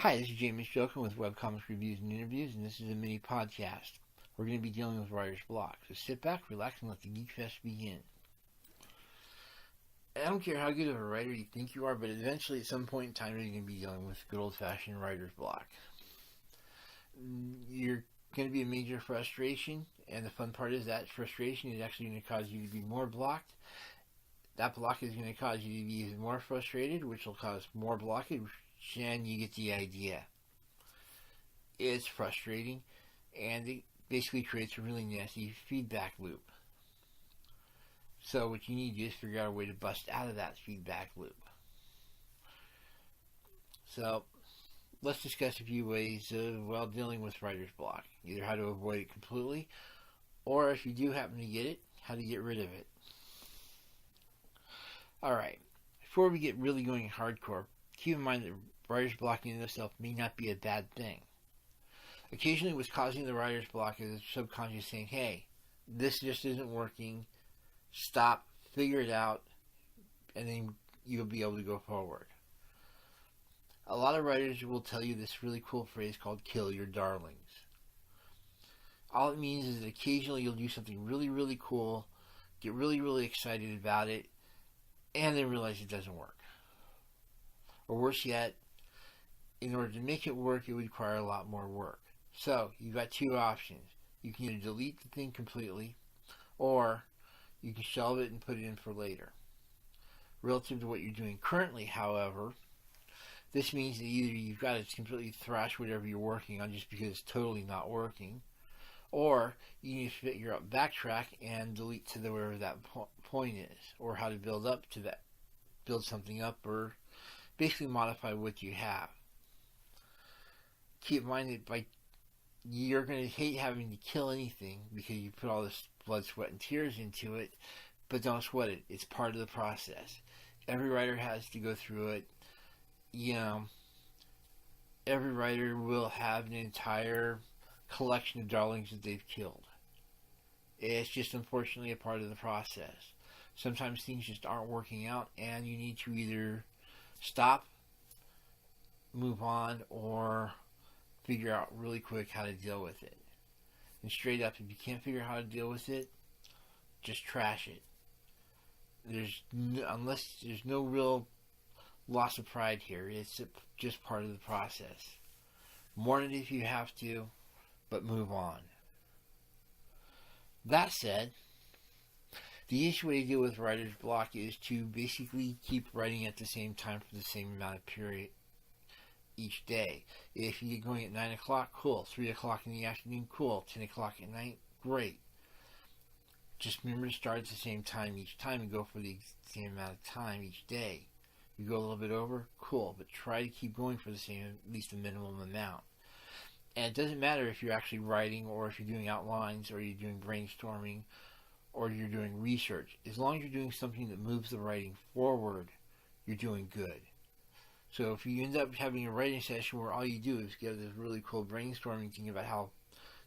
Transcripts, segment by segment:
Hi, this is James Jokin with Webcomics Reviews and Interviews, and this is a mini podcast. We're going to be dealing with writer's block, so sit back, relax, and let the Geek Fest begin. I don't care how good of a writer you think you are, but eventually at some point in time you're going to be dealing with good old-fashioned writer's block. You're going to be a major frustration, and the fun part is that frustration is actually going to cause you to be more blocked. That block is going to cause you to be even more frustrated, which will cause more blockage, and you get the idea. It's frustrating, and it basically creates a really nasty feedback loop. So what you need to do is figure out a way to bust out of that feedback loop. So let's discuss a few ways of dealing with writer's block. Either how to avoid it completely, or if you do happen to get it, how to get rid of it. Alright, before we get really going hardcore, keep in mind that writer's block in itself may not be a bad thing. Occasionally what's causing the writer's block is subconscious saying, hey, this just isn't working, stop, figure it out, and then you'll be able to go forward. A lot of writers will tell you this really cool phrase called kill your darlings. All it means is that occasionally you'll do something really, really cool, get really, really excited about it, and then realize it doesn't work. Or worse yet, in order to make it work, it would require a lot more work. So, you've got two options. You can either delete the thing completely, or you can shelve it and put it in for later. Relative to what you're doing currently, however, this means that either you've got to completely thrash whatever you're working on just because it's totally not working, or you need to figure out backtrack and delete to wherever that point is, or how to build up to that, build something up, or basically modify what you have. Keep in mind that you're going to hate having to kill anything because you put all this blood, sweat, and tears into it, but don't sweat it. It's part of the process. Every writer has to go through it. Every writer will have an entire collection of darlings that they've killed. It's just unfortunately a part of the process. Sometimes things just aren't working out, and you need to either stop, move on, or figure out really quick how to deal with it. And straight up, if you can't figure out how to deal with it, just trash it. Unless there's no real loss of pride here, it's just part of the process. Mourn it if you have to, but move on. That said, the easiest way to deal with writer's block is to basically keep writing at the same time for the same amount of period each day. If you get going at 9 o'clock, cool. 3 o'clock in the afternoon, cool. 10 o'clock at night, great. Just remember to start at the same time each time and go for the same amount of time each day. You go a little bit over, cool, but try to keep going for the same, at least the minimum amount. And it doesn't matter if you're actually writing, or if you're doing outlines, or you're doing brainstorming, or you're doing research. As long as you're doing something that moves the writing forward, you're doing good. So if you end up having a writing session where all you do is get this really cool brainstorming thing about how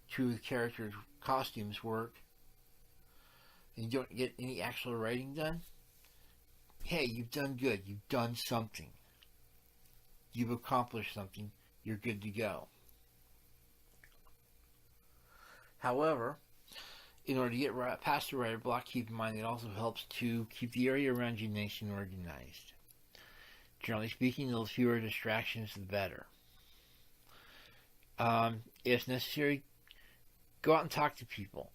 two of the characters' costumes work, and you don't get any actual writing done, hey, you've done good. You've done something. You've accomplished something. You're good to go. However, in order to get past the writer block, keep in mind it also helps to keep the area around you nice and organized. Generally speaking, the fewer distractions, the better. If necessary, go out and talk to people.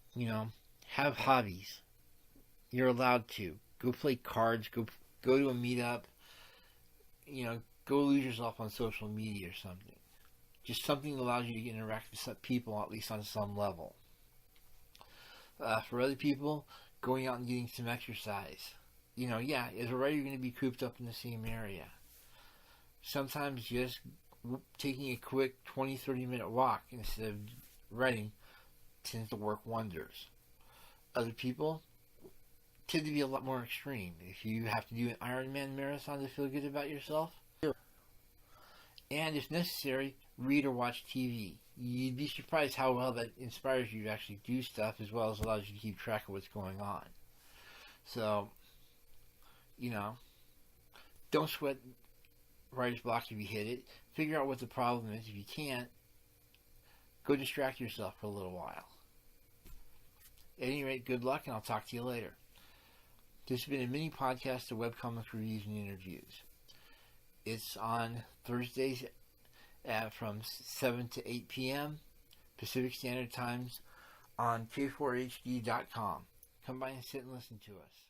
Have hobbies. You're allowed to. Go play cards. Go to a meetup. Go lose yourself on social media or something. Just something that allows you to interact with some people, at least on some level. For other people, going out and getting some exercise. As a writer, you're going to be cooped up in the same area. Sometimes just taking a quick 20-30 minute walk instead of writing tends to work wonders. Other people tend to be a lot more extreme. If you have to do an Ironman marathon to feel good about yourself, and if necessary, read or watch TV. You'd be surprised how well that inspires you to actually do stuff, as well as allows you to keep track of what's going on. So, don't sweat writer's block if you hit it. Figure out what the problem is. If you can't, go distract yourself for a little while. At any rate, good luck, and I'll talk to you later. This has been a mini podcast of webcomic reviews and interviews. It's on Thursdays from 7 to 8 p.m. Pacific Standard Times on K4HD.com. Come by and sit and listen to us.